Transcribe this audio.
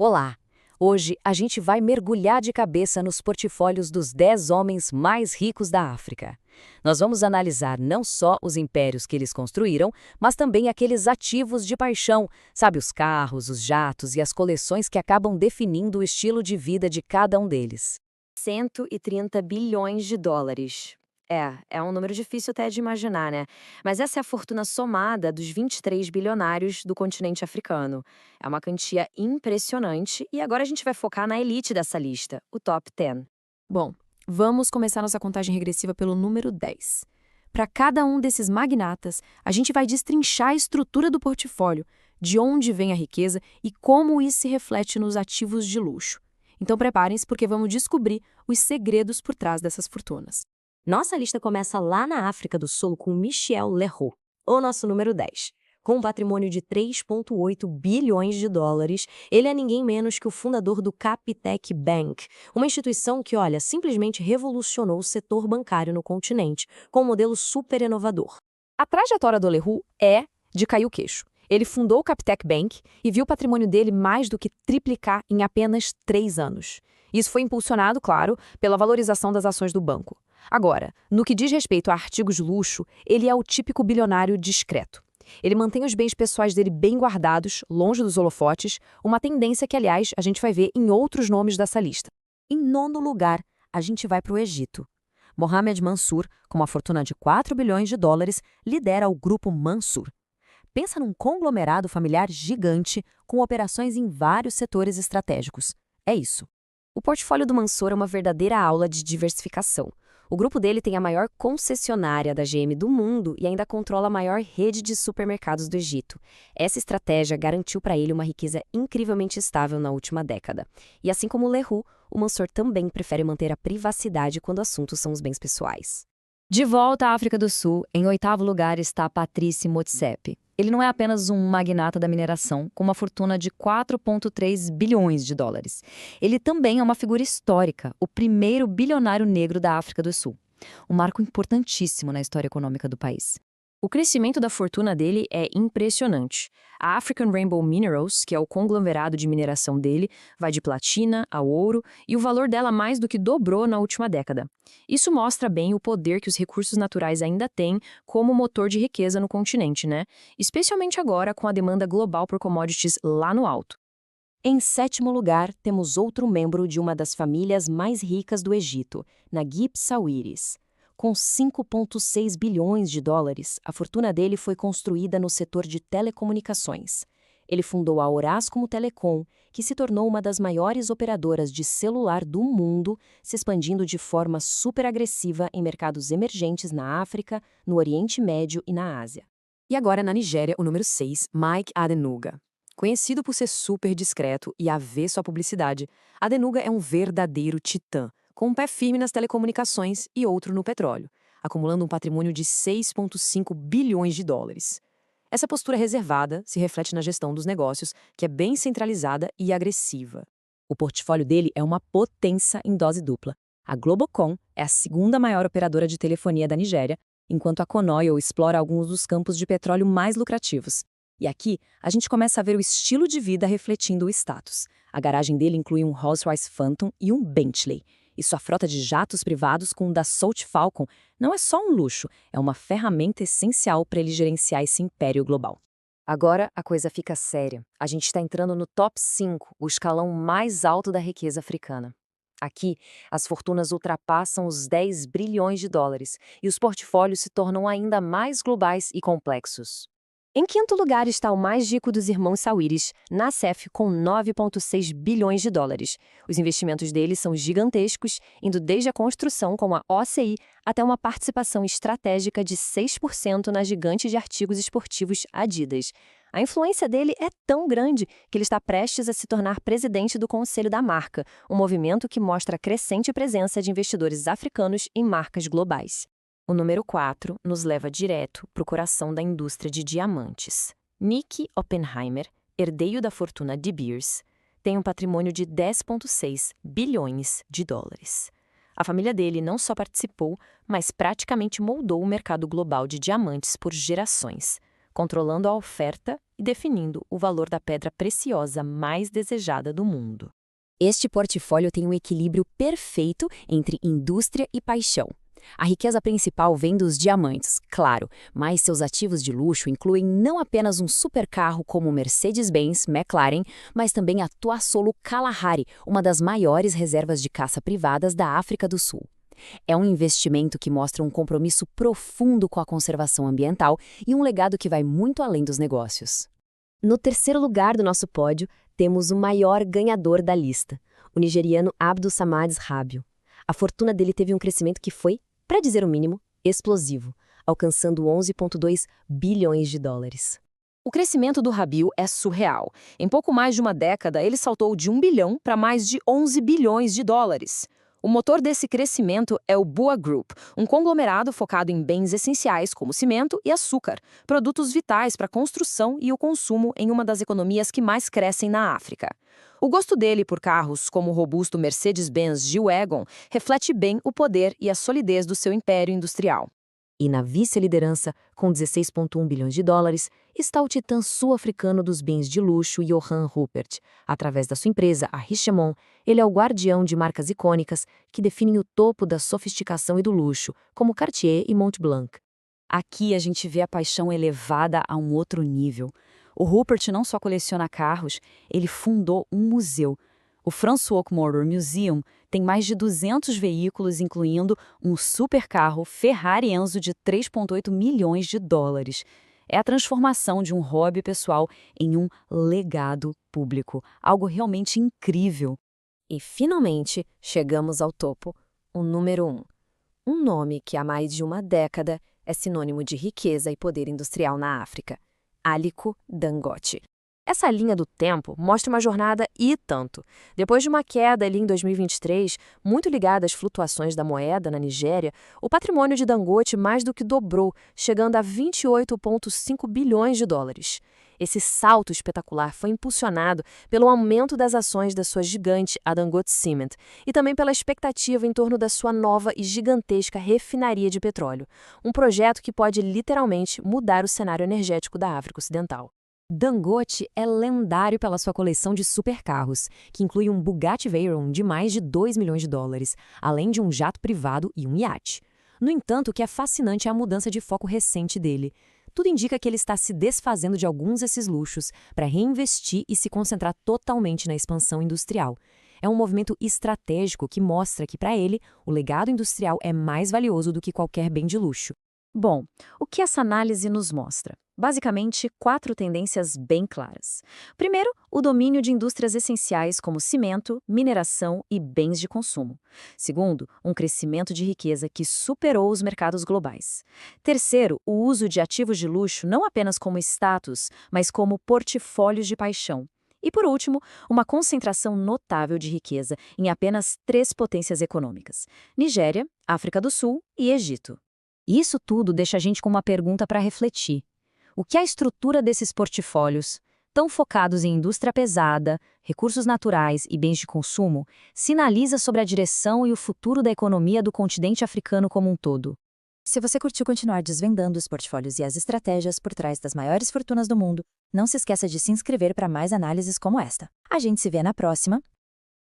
Olá! Hoje a gente vai mergulhar de cabeça nos portfólios dos 10 homens mais ricos da África. Nós vamos analisar não só os impérios que eles construíram, mas também aqueles ativos de paixão, sabe, os carros, os jatos e as coleções que acabam definindo o estilo de vida de cada um deles. 130 bilhões de dólares. É um número difícil até de imaginar, né? Mas essa é a fortuna somada dos 23 bilionários do continente africano. É uma quantia impressionante e agora a gente vai focar na elite dessa lista, o top 10. Bom, vamos começar nossa contagem regressiva pelo número 10. Para cada um desses magnatas, a gente vai destrinchar a estrutura do portfólio, de onde vem a riqueza e como isso se reflete nos ativos de luxo. Então preparem-se porque vamos descobrir os segredos por trás dessas fortunas. Nossa lista começa lá na África do Sul com Michel Leroux, o nosso número 10. Com um patrimônio de 3,8 bilhões de dólares, ele é ninguém menos que o fundador do Capitec Bank, uma instituição que, olha, simplesmente revolucionou o setor bancário no continente, com um modelo super inovador. A trajetória do Leroux é de cair o queixo. Ele fundou o Capitec Bank e viu o patrimônio dele mais do que triplicar em apenas 3 anos. Isso foi impulsionado, claro, pela valorização das ações do banco. Agora, no que diz respeito a artigos de luxo, ele é o típico bilionário discreto. Ele mantém os bens pessoais dele bem guardados, longe dos holofotes, uma tendência que, aliás, a gente vai ver em outros nomes dessa lista. Em nono lugar, a gente vai para o Egito. Mohamed Mansour, com uma fortuna de 4 bilhões de dólares, lidera o Grupo Mansour. Pensa num conglomerado familiar gigante com operações em vários setores estratégicos. É isso. O portfólio do Mansour é uma verdadeira aula de diversificação. O grupo dele tem a maior concessionária da GM do mundo e ainda controla a maior rede de supermercados do Egito. Essa estratégia garantiu para ele uma riqueza incrivelmente estável na última década. E assim como o Leroux, o Mansour também prefere manter a privacidade quando assuntos são os bens pessoais. De volta à África do Sul, em oitavo lugar está Patrice Motsepe. Ele não é apenas um magnata da mineração, com uma fortuna de 4,3 bilhões de dólares. Ele também é uma figura histórica, o primeiro bilionário negro da África do Sul. Um marco importantíssimo na história econômica do país. O crescimento da fortuna dele é impressionante. A African Rainbow Minerals, que é o conglomerado de mineração dele, vai de platina a ouro e o valor dela mais do que dobrou na última década. Isso mostra bem o poder que os recursos naturais ainda têm como motor de riqueza no continente, né? Especialmente agora com a demanda global por commodities lá no alto. Em sétimo lugar, temos outro membro de uma das famílias mais ricas do Egito, Naguib Sawiris. Com 5,6 bilhões de dólares, a fortuna dele foi construída no setor de telecomunicações. Ele fundou a Orascom Telecom, que se tornou uma das maiores operadoras de celular do mundo, se expandindo de forma super agressiva em mercados emergentes na África, no Oriente Médio e na Ásia. E agora na Nigéria, o número 6, Mike Adenuga. Conhecido por ser super discreto e avesso à publicidade, Adenuga é um verdadeiro titã, com um pé firme nas telecomunicações e outro no petróleo, acumulando um patrimônio de 6,5 bilhões de dólares. Essa postura reservada se reflete na gestão dos negócios, que é bem centralizada e agressiva. O portfólio dele é uma potência em dose dupla. A Globocom é a segunda maior operadora de telefonia da Nigéria, enquanto a Conoil explora alguns dos campos de petróleo mais lucrativos. E aqui, a gente começa a ver o estilo de vida refletindo o status. A garagem dele inclui um Rolls-Royce Phantom e um Bentley. E sua frota de jatos privados com o Dassault Falcon não é só um luxo, é uma ferramenta essencial para ele gerenciar esse império global. Agora a coisa fica séria. A gente está entrando no top 5, o escalão mais alto da riqueza africana. Aqui, as fortunas ultrapassam os 10 bilhões de dólares e os portfólios se tornam ainda mais globais e complexos. Em quinto lugar está o mais rico dos irmãos Sawiris, Nassef, com 9,6 bilhões de dólares. Os investimentos dele são gigantescos, indo desde a construção com a OCI até uma participação estratégica de 6% na gigante de artigos esportivos Adidas. A influência dele é tão grande que ele está prestes a se tornar presidente do Conselho da Marca, um movimento que mostra a crescente presença de investidores africanos em marcas globais. O número 4 nos leva direto para o coração da indústria de diamantes. Nick Oppenheimer, herdeiro da fortuna de Beers, tem um patrimônio de 10,6 bilhões de dólares. A família dele não só participou, mas praticamente moldou o mercado global de diamantes por gerações. controlando a oferta e definindo o valor da pedra preciosa mais desejada do mundo. Este portfólio tem um equilíbrio perfeito entre indústria e paixão. A riqueza principal vem dos diamantes, claro, mas seus ativos de luxo incluem não apenas um supercarro como o Mercedes-Benz McLaren, mas também a Tuasolo Kalahari, uma das maiores reservas de caça privadas da África do Sul. É um investimento que mostra um compromisso profundo com a conservação ambiental e um legado que vai muito além dos negócios. No terceiro lugar do nosso pódio, temos o maior ganhador da lista, o nigeriano Abdul Samad Rabiu. A fortuna dele teve um crescimento que foi, para dizer o mínimo, explosivo, alcançando 11,2 bilhões de dólares. O crescimento do Rabiu é surreal. Em pouco mais de uma década, ele saltou de 1 bilhão para mais de 11 bilhões de dólares. O motor desse crescimento é o BUA Group, um conglomerado focado em bens essenciais como cimento e açúcar, produtos vitais para a construção e o consumo em uma das economias que mais crescem na África. O gosto dele por carros como o robusto Mercedes-Benz G-Wagon reflete bem o poder e a solidez do seu império industrial. E na vice-liderança, com 16,1 bilhões de dólares, está o titã sul-africano dos bens de luxo Johan Rupert. Através da sua empresa, a Richemont, ele é o guardião de marcas icônicas que definem o topo da sofisticação e do luxo, como Cartier e Montblanc. Aqui a gente vê a paixão elevada a um outro nível. O Rupert não só coleciona carros, ele fundou um museu. O Franz Motor Museum tem mais de 200 veículos, incluindo um supercarro Ferrari Enzo de 3,8 milhões de dólares. É a transformação de um hobby pessoal em um legado público, algo realmente incrível. E, finalmente, chegamos ao topo, o número 1. Um nome que há mais de uma década é sinônimo de riqueza e poder industrial na África. Aliko Dangote. Essa linha do tempo mostra uma jornada e tanto. Depois de uma queda ali em 2023, muito ligada às flutuações da moeda na Nigéria, o patrimônio de Dangote mais do que dobrou, chegando a 28,5 bilhões de dólares. Esse salto espetacular foi impulsionado pelo aumento das ações da sua gigante, a Dangote Cement, e também pela expectativa em torno da sua nova e gigantesca refinaria de petróleo, um projeto que pode literalmente mudar o cenário energético da África Ocidental. Dangote é lendário pela sua coleção de supercarros, que inclui um Bugatti Veyron de mais de 2 milhões de dólares, além de um jato privado e um iate. No entanto, o que é fascinante é a mudança de foco recente dele. Tudo indica que ele está se desfazendo de alguns desses luxos para reinvestir e se concentrar totalmente na expansão industrial. É um movimento estratégico que mostra que, para ele, o legado industrial é mais valioso do que qualquer bem de luxo. Bom, o que essa análise nos mostra? Basicamente, 4 tendências bem claras. Primeiro, o domínio de indústrias essenciais como cimento, mineração e bens de consumo. Segundo, um crescimento de riqueza que superou os mercados globais. Terceiro, o uso de ativos de luxo não apenas como status, mas como portfólios de paixão. E, por último, uma concentração notável de riqueza em apenas 3 potências econômicas: Nigéria, África do Sul e Egito. Isso tudo deixa a gente com uma pergunta para refletir. O que a estrutura desses portfólios, tão focados em indústria pesada, recursos naturais e bens de consumo, sinaliza sobre a direção e o futuro da economia do continente africano como um todo? Se você curtiu continuar desvendando os portfólios e as estratégias por trás das maiores fortunas do mundo, não se esqueça de se inscrever para mais análises como esta. A gente se vê na próxima.